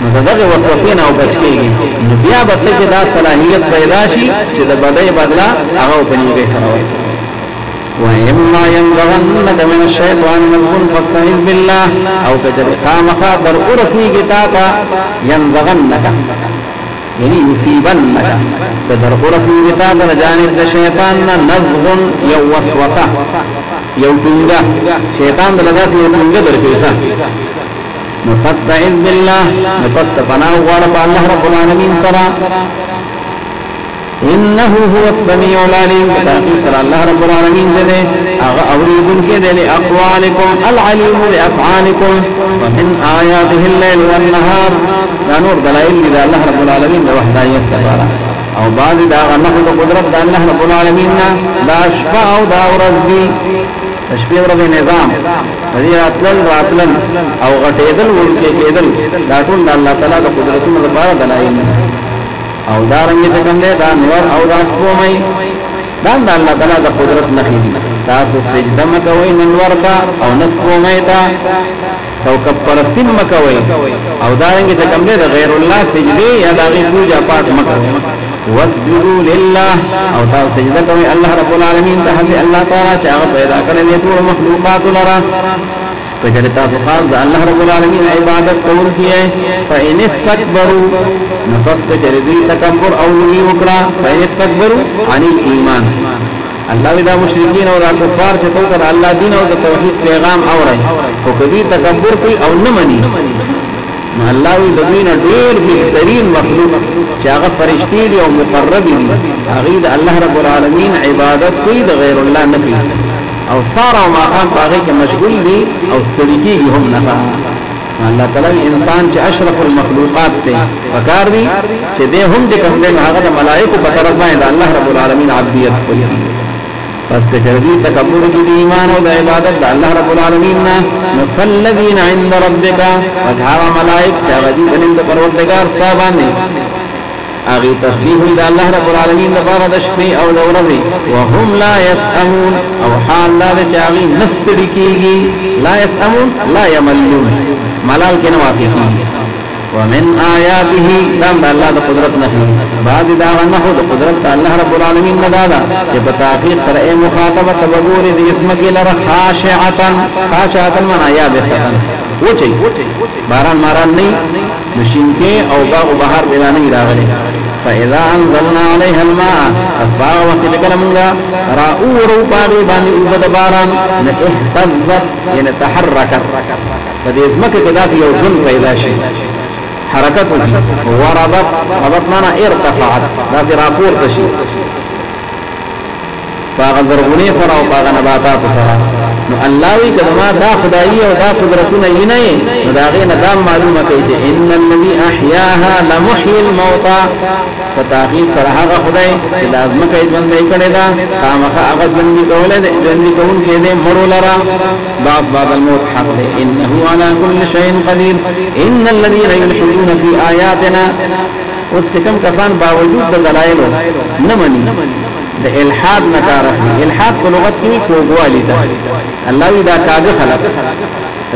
نو دغه وسوسې نه بچکیږي نو بیا به ته دا صلاحیت پیدا شي چې د بدای بدلا هغه په نیکي سره ورکوي وَإِمَّا يَنزَغَنَّكَ مِنَ الشَّيْطَانِ نَزْغٌ فَاسْتَعِذْ بِاللَّهِ او کجر خامخا در ارسی گتاتا ينزغنك یعنی یصیبنك در ارسی گتاتا جانب د شیطان نزغ یو وسوسه یو ټنګه شیطان دلته یو ټنګه درکېتا فاستعذ بالله نفستفنا وغرب الله رب العالمين سرا انه هو السميع العليم تحقیق الله رب العالمین دے اوریدن کے دے اقوالکم العلیم بافعالکم ومن آیاته الليل والنهار دا نور دلائل دے الله رب العالمین دے وحدانیت تبارک او بعض دا نحو قدرت دا الله رب العالمین دا شفاء او دا ورزی تشبیه ورځ نظام دې راتلل او غټېدل ورته کېدل دا ټول الله تعالی د قدرتونو لپاره دلایل او دا رنګ څنګه کوم دی دا نور او دا سپومې دا الله تعالی د قدرت نه دي تاسو سجده مکوئ نور تا او نسپومې تا توکب پرستین مکوئ او دا رنګ څنګه کوم دی د غیر الله سجده یا د غیر پوجا پاٹ مکوئ واسجدوا لله او تاسو سجده کوئ الله رب العالمین ته الله تعالی چې هغه پیدا کړی دی ټول مخلوقات لرا فجرتا فخاز الله رب العالمین عبادت قول کیے فإن استكبروا نفس جردی تکبر او لوی وکړه فإن استكبروا عن الایمان الله دا مشرکین او کفار چې توګه الله دین او د توحید پیغام اوري او کدی تکبر کوي او نه مني الله وی د دین ډیر بهترین مخلوق چې هغه فرشتي دي او مقرب دي هغه د الله رب العالمین عبادت کوي د غیر الله نه کوي او سارا او ماقام باغی که مشغول دی او ستړي هم نه الله تعالی انسان چې اشرف المخلوقات دی فکار دی چې دې هم د کوم دین هغه د ملائکه په طرف باندې الله رب العالمین عبادت کوي پس کچردی تکبر کی دی ایمان او د عبادت د الله رب العالمین نصلذین عند ربک وجهار ملائک چې غدی د پروردگار صاحبانه اغي تسبیح د الله رب العالمین لپاره د شپې او د ورځې وهم لا يسأمون او حال لا چاغي نستړي کیږي لا يسأمون لا يملون ملال کې نه واقعي ومن آیاته دم الله د قدرت نه بعد دا نه د قدرت الله رب العالمین نه دادا چې په تحقیق سره مخاطبه تبغور د اسم کې لره خاشعه من آیات ستن وچی باران ماران نه مشین کې او باغ بهر بلا نه راغلي فاذا انزلنا عليها الماء اصبح وقت لكلمنا راؤور باغي باندې وبد باران نه اهتزت یعنی تحرکت فدې اسمکه کې دا یو ځل پیدا شي حرکت وربت ربط معنا ارتفعت دا في راپور تشي فاغ ضربونی سره او فاغ نباتات سره نو الله وی کلمه دا خدایي او دا قدرتونه یې نه نو دا غي نه دا معلومه کوي چې ان الذي احياها لمحيي الموتى فتاقیق سره هغه خدای چې لازم کوي ژوند یې کړی دا خامخا هغه ژوند کولای دی ژوند کول کې دې مړو لرا بعد الموت حق دی انه على كل شيء قدير ان الذين يلحدون في آياتنا واستكم كفان باوجود دلائل نه مني د الحاد نکار اخلي الحاد په لغت کې کوګوالی ده الله دا کاږه خلق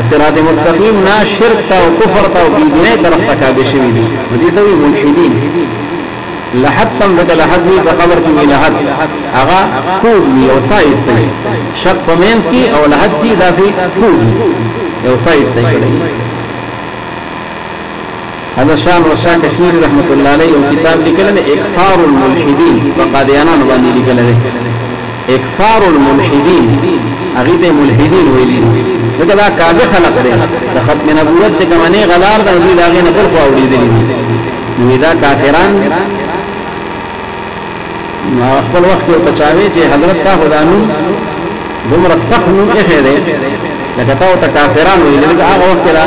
صراط مستقیم نا شرک او کفر او بيدینه طرف ته کاږه شوی دي دې ته ملحدین لحد تم ذکر لحد وی په خبر کې لحد هغه کوګ یو سایت دی شک پمن کې او لحد دي دا فی کوګ یو سایت دی هذا شان وشان كثير رحمة الله عليه وكتاب لكلنا اكثار الملحدين فقاديانا نباني لكلنا اکفار الملحدین اغیت ملحدین ویلی لکه دا کاغه خلق دی د ختم نبوت څخه منی غلار د دې داغه نقل کو اوریدلی نو دا کافران نو خپل وخت او تچاوي چې حضرت تا خدانو دومره سخت نو اخی دی لکه تاسو ته کافران ویل لکه هغه وخت را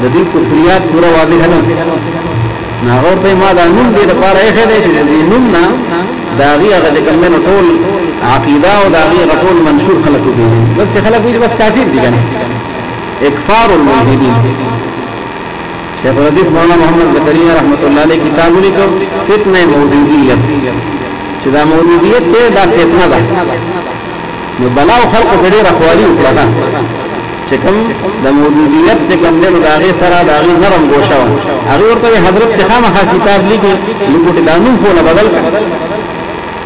د دې کفریات پورا واضح نه ناغور ته ما دا نوم دې لپاره اخی دی چې دې نوم نه داغي هغه کلمه ټول عقیده او داغي ټول منشور خلقو دي بس خلک ویل بس کافر دي کنه اکفار الملحدین شیخ الحدیث مولانا محمد زکریا رحمت الله علیه کتاب لیکو فتنه مودودیت چې دا مودودیت ته دا فتنه ده نو بلاو خلق دې رخوالي وکړه چې کوم د مودودیت چې کوم له داغه سره داغه نرم گوشا هغه ورته حضرت خامخا کتاب لیکي لکه دا نوم په بدل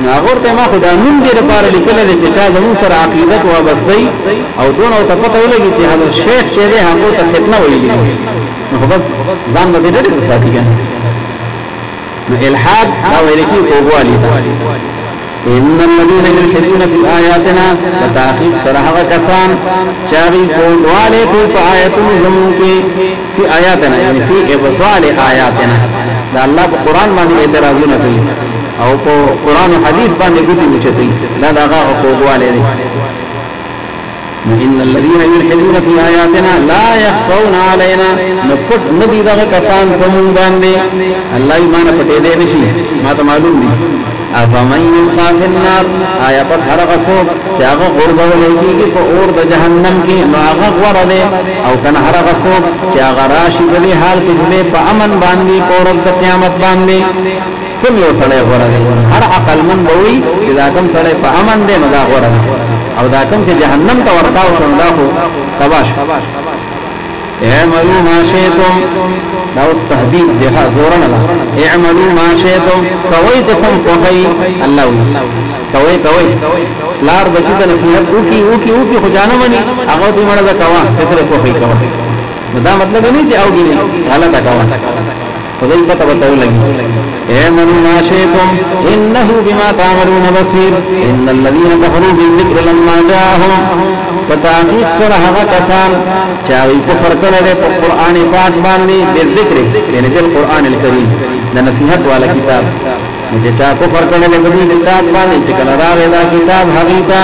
ناغور ته ما خدا نوم دې لپاره لیکل دي چې چا زموږ سره عقیدت وابستي او دون او تپته ولګي چې حضرت شیخ شه دې هغه ته فتنه ویلي نو خو ځان به دې ډېر ساتي کنه نو الحاد دا ویل کی کووالی ان الذين يلحدون في آياتنا فتحقيق سرحه کسان چاغي کوواله کو آیاتونو زمون کې في آیاتنا یعنی في ابطال آیاتنا دا الله په قران باندې اعتراضونه کوي او په قران او حديث باندې ګوتې مچتي دا دغه کوواله دي ان الذين يلحدون في آياتنا لا يخفون علينا نقد ندي دغه کسان زمون باندې الله ایمان پټې دې نشي ما ته معلوم دي افمن يلقى في النار آیا پر هر غصوب چاغه غربه ولېږي په اور د جهنم کې ناغه ورده او کنه هر غصوب چاغه راشي په حال کې په امن باندې پر د قیامت باندې کوم یو سره ورده هر عقل من وي اذا کوم سره په امن دې نه دا ورده او دا کوم چې جهنم ته ورتاو شو دا خو تباش اعملوا ما شئتم دا اوس تهدید ده زورنا اعملوا ما شئتم کوي چې کوم کوي الله وي کوي لار بچی ته نصیحت وکي خو جانو مني هغه دې مړه دا کوا څه کوي دا مطلب نه چې اوږي غلطه کوا خدای پته وتاو لګي اعملوا ما شئتم انه بما تعملون بصير ان الذين كفروا بالذكر لما جاءهم فتحقیق سره هغه کسان چې کفر کړل په قران پاک باندې د ذکر یعنی د قران الکریم د نصیحت والا کتاب چې چا کفر کړل په دې کتاب باندې چې کله راغی دا کتاب حقیقتا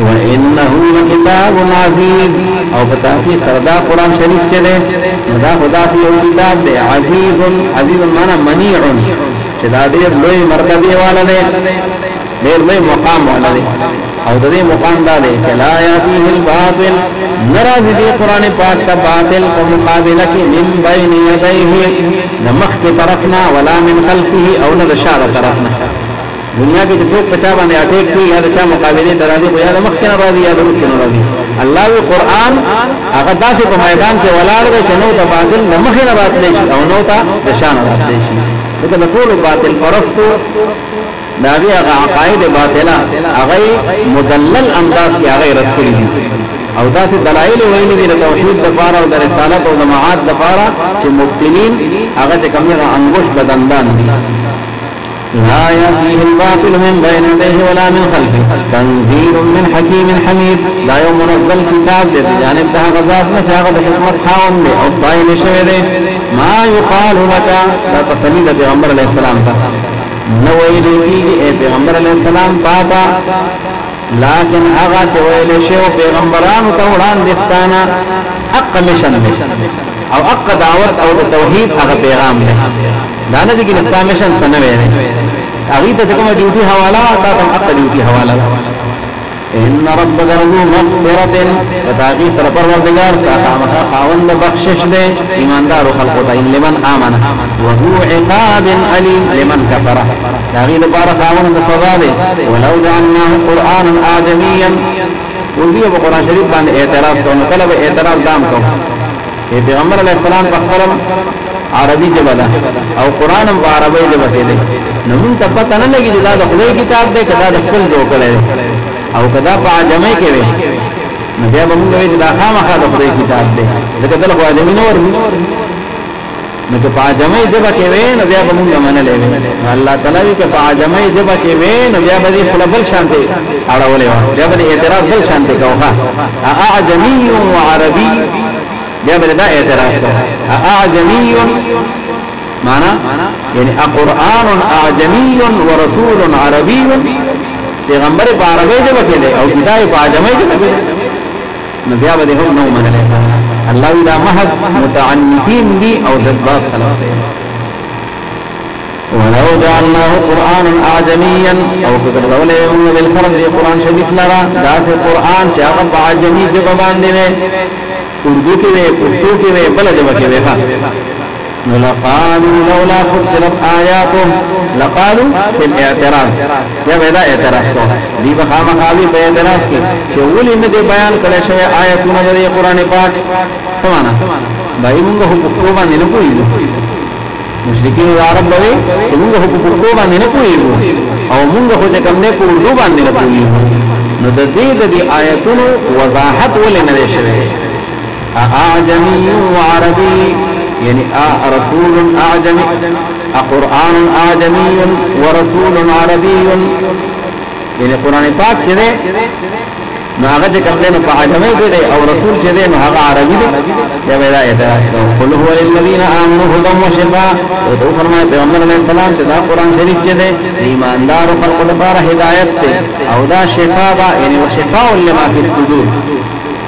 وانه لکتاب عزیز او فتحقیق سره دا قران شریف چې ده دا خدا دی یو کتاب دی عزیز معنا منیع چې دا ډېر لوی مرتبه والا دی ډېر لوی مقام والا دی او د دې مقام دا دی چې لا یاتیه الباطل ناراضی دی قران پاک ته باطل په مقابله کې من بین یدیه نمخ کی طرفنا ولا من خلفه او نه شاده طرفنا دنیا کې څوک پچا باندې اٹیک کی یا د چا مقابله ترازی خو یا د مخ کې راضی یا د رسول راضی الله وی قران هغه داسې په میدان کې ولاړ دی چې نو ته باطل نمخ نه راتلی او نو ته د شان راتلی شي دغه ټول باطل پرستو دا بیا عقاید باطله هغه مدلل انداز کې هغه رد کړی دي او دا چې دلایل ویلي دي د توحید د لپاره او د رسالت او د معاد د لپاره چې مبتلین هغه چې کومه انګوش بدندان دي لا يأتيه الباطل من بين يديه ولا من خلفه تنزيل من حكيم حميد لا يوم منزل كتاب دي جانب ده غزات نشاغة حكمت خاون دي او صائل شوه دي ما يقال لك لا تسليل پیغمبر علیہ السلام تا نوئی دیکی اے پیغمبر علیہ السلام پاتا لیکن آغا چوئل شو پیغمبران توڑان دستانا حق مشن دي او حق دعوت او توحید آغا پیغام دي دانا جی کی نستا مشن سنوے دي اغیب تا چکم ڈیوٹی حوالا تا تم حق ڈیوٹی حوالا ان ربک ذو مغفرت فتاقی سر پروردگار تا مخا خاوند بخشش دے ایماندار خلقتا ان لمن آمن وذو عقاب علیم لمن کفر داغی لبار خاوند سزا دے ولو جعلناه قرآنا آدمیا وزیو بقرآن شریف باندې اعتراض کونو طلب اعتراض دام کو پیغمبر علیہ السلام بخفرم عربی جبه او قرآن په عربی جبه کې دی نو موږ ته پته نه لګي چې دا د خدای کتاب دی کدا د خپل جوړ کړی او کدا په عجمه کې وي نو بیا موږ وایو چې دا خامخا د خدای کتاب دی ځکه دغه خو ادمي نور نو که په عجمي ژبه کې وې نو بیا به موږ منلې وې الله تعالی وی که په عجمي ژبه کې وې نو بیا به دې خپل بل شانتي اړولې و بیا به اعتراض بل شانتي کوه اعجمي وعربي بیا به دا اعتراض کوه اعجمي معنا یعنی قرآن اعجمي ورسول عربي پیغمبر په عربي ژبه کې دی او کتاب په عجمي ژبه کې نو بیا به هم نو منلې الله اذا محض متعنتين دي او ذباب خلاص ولو جعلناه قرانا اعجميا او كتبه من بالفرض قران شريف لرا ذات قران چې هغه اعجمي ژبه باندې وي اردو کې وي پښتو کې وي بل ژبه کې وي لقالوا لولا فصلت آياته لقالوا في الاعتراض یا ودا اعتراض کو دی بخامه خالی په اعتراض کې چې ولې نه دی بیان کړی شوی آیاتونه د قرآن پاک سمانا دای موږ حقوق باندې نه کویږو مشرکین عرب لوي موږ حقوق باندې نه کویږو او موږ خو کوم نه په اردو باندې نه کویږو نو د دې د آیاتونو وضاحت ولې نه شوی اعجمي وعربي يعني رسول أعجمي قرآن أعجمي ورسول عربي يعني قرآن پاک چه ده نو هغه چې کوم نه په عجمي دی او رسول چې ده نو هغه عربي دی یا ودا اعتراض قل هو للذين آمنوا هدى وشفاء او تو فرمائے پیغمبر علیہ السلام چې دا قرآن شریف چې ده ایماندار خلق لپاره هدایت ده او دا شفاء با يعني وشفاء لما في الصدور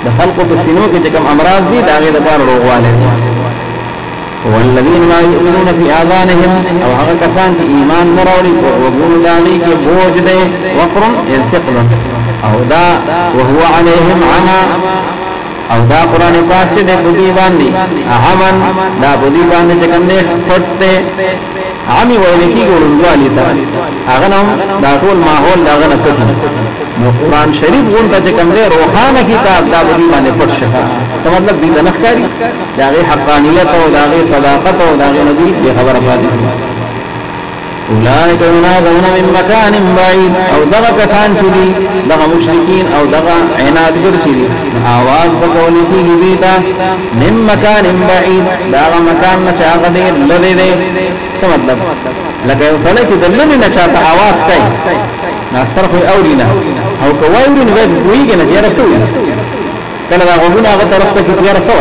د خلق په سینو کې چې کوم امراض دي دا غي د لپاره روغواله والذين لا يؤمنون في آذانهم او هغه کسان چې ایمان نه راوړي او وګونو دالي کې بوج ده وقر الثقل او دا وهو عليهم عما او دا قران پاک چې د بودی باندې احمن دا بودی باندې چې کوم نه پټه عامي ویل کی ګوروالی تا هغه نو دا ټول ماحول دا غنه کړي نو قران شریف ورته چې کوم نه روحانه کتاب دا بودی باندې پټ شفا څه مطلب دې نه ښکاری دا غي حقانیت او دا غي صداقت او دا غي نبی به خبره پاتې اولئک ينادون من مكان بعيد او دغه کسان چې دي دغه مشرکین او دغه عنادګر چې دي आवाज وکول کیږي دیتا من مكان بعيد دغه مکان نه هغه دې لری دې څه مطلب لکه یو سړی چې دلته نه چاته आवाज کوي نه صرف اورینا او کوي نو ویږي نه یاره څه کله دا غوونه هغه طرف ته کې یاره څه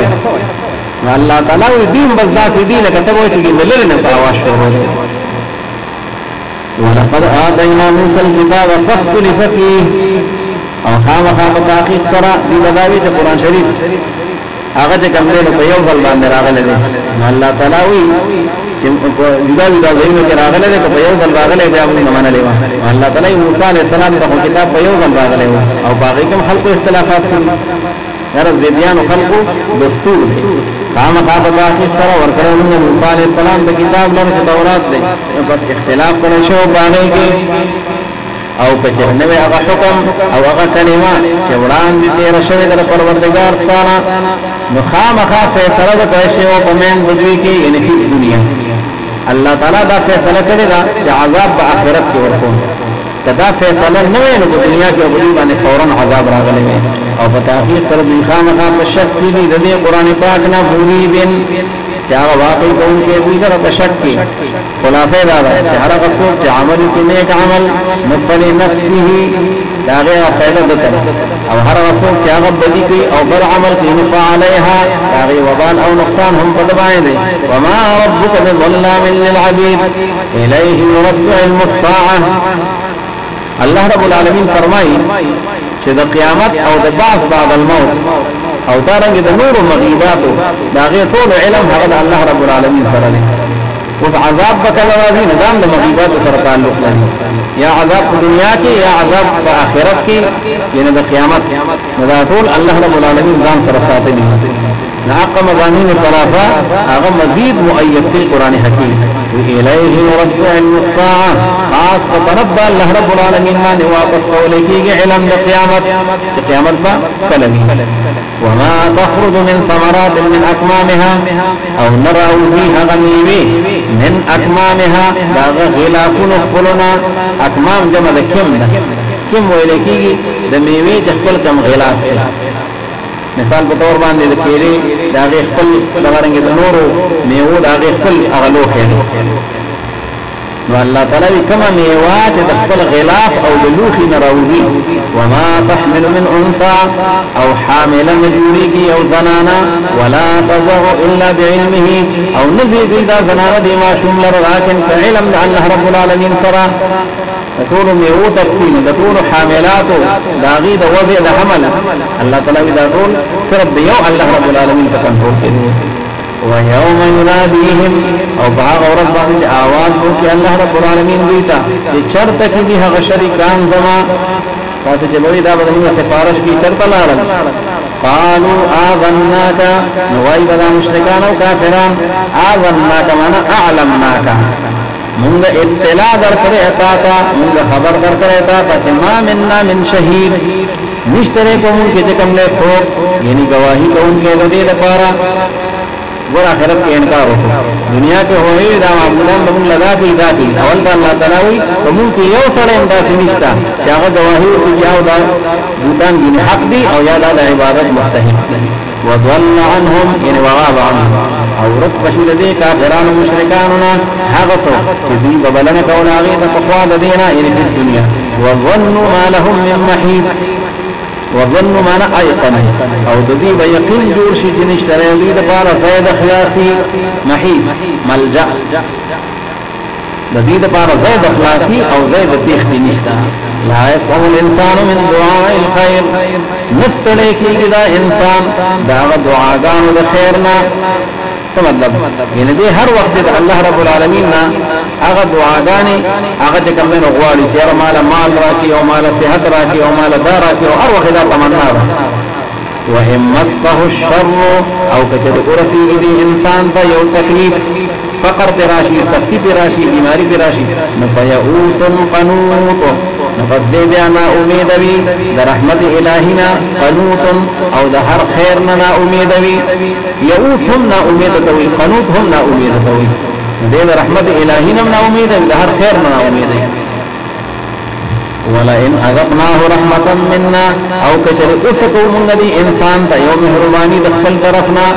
الله تعالی دین بس ذات دې لکه ته وایي چې دلته نه आवाज شروع ولقد آتينا موسى الكتاب فاختلف فيه او خامخا تحقیق سره دی بداوی چې قرآن شریف هغه چې کوم له په یو ځل باندې راغلی دی الله تعالی وی چې جدا جدا ځایونو کې راغلی دی په یو ځل راغلی دی موږ نه منلې و الله تعالی موسی علیه السلام ته کتاب په یو ځل راغلی او باقي کوم خلق اختلافات یاره زیدیان خلقو دستور خامخا تحقیق سره ورکړل موسی علیه السلام د کتاب لپاره تورات دی په اختلاف کړي شو باندې کې او کچه نوې هغه حکم او هغه کلمه چې وړاندې تیر شوی د پروردگار ستانه نو خامخا فیصله وکړي شو په من بدوی کې یعنی په دنیا الله تعالی دا فیصله کړی دا چې عذاب په آخرت کې ورکوي کدا فیصله نه وي نو په دنیا کې بدوی باندې فورا عذاب راغلی وي او په تحقیق سره د خامخا په شک کې د قرآن پاک نه بولی بن چې هغه واقعي کوونکی دوی سره په شک کې خلاصه دا ده چې هر هغه څوک چې عمل کوي نیک عمل مفعل نفسه دا غیر فائدہ ده او هر هغه څوک چې هغه بدی کوي او بل عمل کوي نفع عليها دا غیر وبال او نقصان هم په دبای دي وما ربك بظلام للعبيد اليه يرد علم الساعه الله رب العالمین فرمایي چې د قیامت او د بعث بعد الموت او دارنګ د نور مغیبات دا غیر ټول علم هغه الله رب العالمین سره دی او عذاب بکله راځي نظام د مغیبات سره تعلق لري یا عذاب په دنیا کې یا عذاب په آخرت کې یعنی د قیامت دا ټول الله رب العالمین ځان سره ساتي نعق مضامین ثلاثه هغه مزید مؤید فی قران حکیم الیه رد علم الساعه خاص طرب الله رب العالمین باندې واپس ولکیږي علم د قیامت چې قیامت با کلمی وما تخرج من ثمرات من اكمامها او نرى فيها غنیوی من اكمامها دا غلافون خلنا اكمام جمع د کم ده کم ولکیږي د میوه چې خپل کم غلاف مثال په تور باندې د کېری دا غي خپل لغرنګ د نورو میوه دا غي خپل اغلو خېلو نو الله تعالی کما میوه چې د خپل غلاف او د لوخي نراوي وما تحمل من انثى او حاملا مجوريږي او زنانا ولا تضع الا بعلمه او نبي دا زنانا دي ما شمل لكن علم الله رب العالمين ترى تقول میوه تفصیل د ټول حاملاتو داغي د وضع د حمل الله تعالی دا ټول صرف دیو الله رب العالمین په کنټرول کې دی ويوم يناديهم او باغ اور باندې आवाज وکي الله رب العالمین دیتا چې چرته کې دي هغه شریکان زما تاسو چې وې دا بدلنه سفارش کی چرته لاړل قالوا آذناك نوای بدا مشرکان او کافران آذناك معنا اعلمناك مونږ اطلاع درکړه اتا تا مونږ خبر درکړه اتا چې ما مننا من شهید نشتره کوم چې کوم له سو یعنی گواہی کوونکې د دې لپاره ور اخرت کې انکار وکړو دنیا کې هوې دا معمولاً موږ لگا کې دا کې اول د الله تعالی وي کوم کې یو سره امداد نشته چې هغه گواہی کوي او دا بوتان دي حق دي او یا د عبادت مستحق دي وضل عنهم يعني وغاب عنهم او رد بشو لدي كافران ومشركاننا هغسو كذي ببلنا كونا غيث تقوى لدينا يعني في الدنيا وظنوا ما لهم من محيط وظنوا ما نأيقن او ددي بيقين جورشي جنش تريدي دفارة زيد خلاصي محيط ملجأ ددي دفارة زيد خلاصي او زيد تيخ نشتا لا يسأل الانسان من دعاء الخير نستلے کی دا انسان دا دعاګانو د خیرنا څه مطلب یعنی دې هر وخت د الله رب العالمین نا هغه دعاګانې هغه چې کوم نه غواړي چې مال راکي او مال صحت راکي او مال دار راکي او هر وخت دا تمنا ده وهم مسه الشر او کچې ورثي دې انسان ته یو تکلیف فقر تراشی سختی تراشی بیماری تراشی نفیعوس قنوط نفذ بیا نا امیدوی در رحمت الہینا قنوط او در هر خیرنا نا امیدوی یعوس هم نا امیدتوی قنوط هم نا امیدتوی در رحمت الہینا نا امیدوی در هر خیرنا نا امیدوی ولئن اذقناه رحمة منا او کچر اسکو من دی انسان تا یو مهربانی دخل طرفنا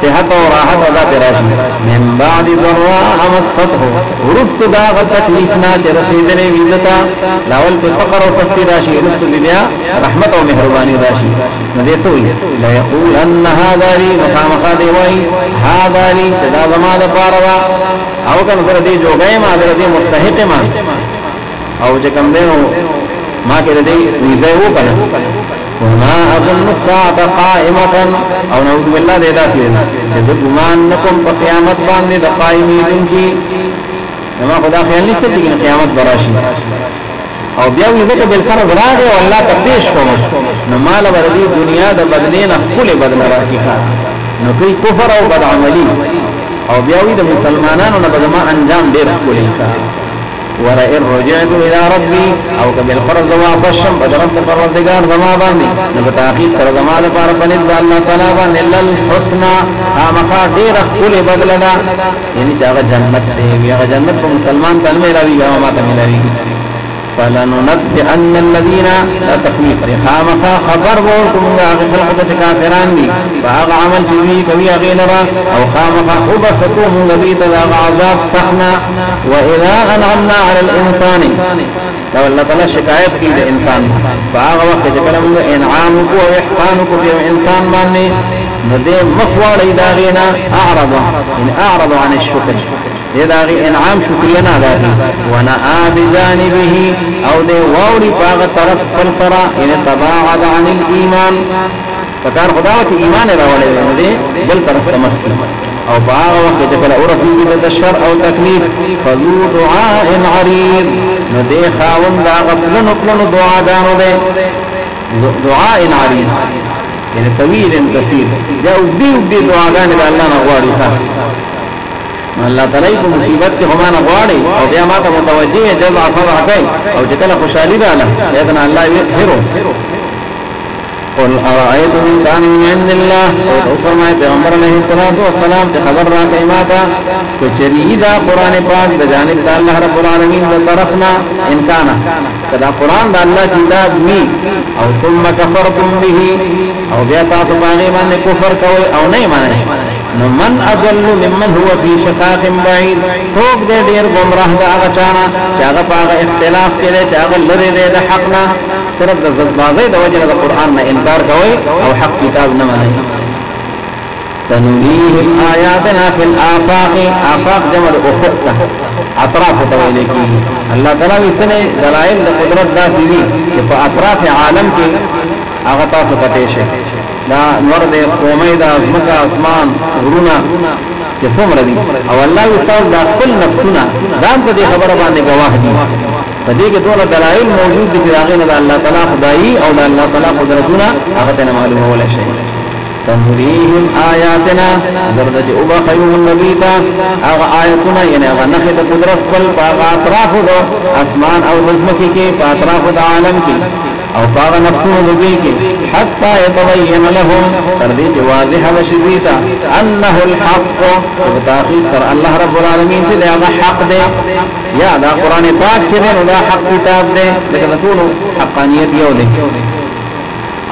صحت و راحت ادا تراشی من بعد ضراء مسته ورست داغ تکلیفنا چرسیدن ویدتا لاول پی فقر و سختی راشی رست دیا رحمت و مهربانی راشی ندیسوی لیقولن هذا لی مخامخا دیوائی هذا لی چدا زمان پاروا او کن سر دی جو گئے ما در دی مستحق ما او چې کوم دینو ما کې دې ویځه وکړه وما اظن الساعه قائمه او نعوذ بالله دې دا چې د ګمان نکوم په قیامت باندې د قائمین کی نو خدا خیال نشته چې قیامت براشي او بیا وی دغه بل سره راغی او الله ته پیش شوم نو مال وردي دنیا د بدلین خپل بدل راکی نو کوي کفر او بد عملی او بیا وی د مسلمانانو نه بدما انجام ډیر کولی ولئن رجعت الى ربي او قبل فرض واپس بدرت پروردگار زما باندې نو تاخير تر زما لپاره باندې الله تعالی باندې الحسنى امخا ډیر خپل بدلنا یعنی چې جنت دی هغه جنت په مسلمان ته ملوي او ما ته ملوي فلننبئن الذين لا تخويف خامخا خبر ورکم هغه خلق کافران دي هغه عمل چې کوي هغه لرا او خامخا وبسطوه الذي تلاغ عذاب سخنا واذا انعمنا على الانسان لو الله تعالی شکایت کی د انسان هغه وخت چې کله موږ انعام کو او احسان کو په انسان باندې نو دې مخوال ادارینا اعرض عن الشكر داغي انعام شکریہ نه ادا کی وانا بجانبه او دې ووري باغ طرف پر سرا ان تباعد عن الايمان فکر خدا چې ایمان راولې دې بل طرف تمخ او باغ وخت چې کله اورفي د الشر او تکلیف فذو دعاء عريض نو دې خاون دا غفلن خپل دعاګانو دې دعاء عريض یعنی طويل كثير دا دې دعاګانې د الله نه غواړي الله تعالی کو مصیبت کې هم نه غواړي او بیا ما ته متوجه جزع فرح کوي او چې کله خوشالي ده الله اذن الله یې هرو قل ارائیتم ان کان من عند الله تو فرمائے پیغمبر علیہ الصلوۃ والسلام تے خبر را کایما تا کہ چریدا قران پاک د جانب اللہ رب العالمین د طرفنا ان کان کدا قران د الله کتاب می او ثم کفرتم به او بیا تاسو باندې باندې کفر کوي او نه مانئ نو من اضل ممن هو في شقاق بعيد سوق دې ډیر گمراه دا هغه چانه چې هغه په اختلاف کې دی چې هغه لری دی د حق نه صرف د ځبازي د وجه د قران نه انکار کوي او حق کتاب نه مانئ سنريهم آياتنا في الآفاق آفاق جمع افق اطراف تویل کی اللہ تعالی وسنه دلائل د قدرت داسې دي چې په اطراف عالم کې هغه تاسو پټې شي دا نور دې قومي دا ځمکه اسمان غرونه چې څومره دي او الله تعالی دا خپل نفسونه دا په دې خبره باندې گواه دي په دې کې ټول دلایل موجود دي چې هغه د الله تعالی خدایي او د الله تعالی قدرتونه هغه ته معلومه ولا شي سنريهم آياتنا درجه وبخيوم النبيتا اغه آیتونه یعنی هغه نخې د قدرت خپل په اطراف د اسمان او زمکه کې په اطراف د عالم کې او هغه نفسونه دې کې حتى يتبين لهم تر دې چې واضح وشيتا انه الحق وتاخير سر الله رب العالمین چې هغه حق دی یا دا قران پاک چې دا حق کتاب دی لکه ټول حقانیت یو دی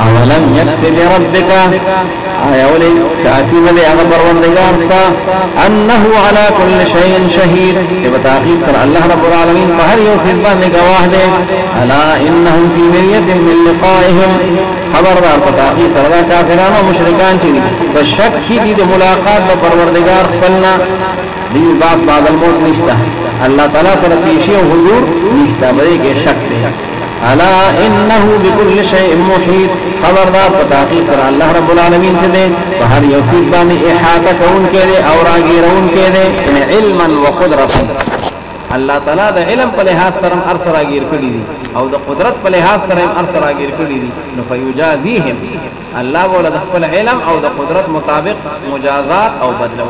اولم يكفي بربك آیا ولی کافی ندی اغا پروردگار سا انه على كل شيء شهید کہ بتاقیب سر اللہ رب العالمین فہر یو صدبان گواہ دے الا انهم في مرية من لقائهم خبردار بتاقیب سر دا کافران و مشرکان چلی فشک کی دید ملاقات با پروردگار خپلنا دیو بعد الموت نشتا اللہ تعالیٰ پر پیشی و حضور نشتا بڑے کے شک دے الا انه بكل شيء محيط خبردار بتاقی پر اللہ رب العالمین سے دے فہر یوسیب بانی احاطہ کون کے دے اور آگیرون کے دے علما وقدرتا اللہ تعالیٰ دا علم پہ لحاظ سرم ارسر آگیر کری دی او دا قدرت پہ لحاظ سرم ارسر آگیر کری دی نفیجازیہم اللہ بولا دا علم او دا قدرت مطابق مجازات او بدلو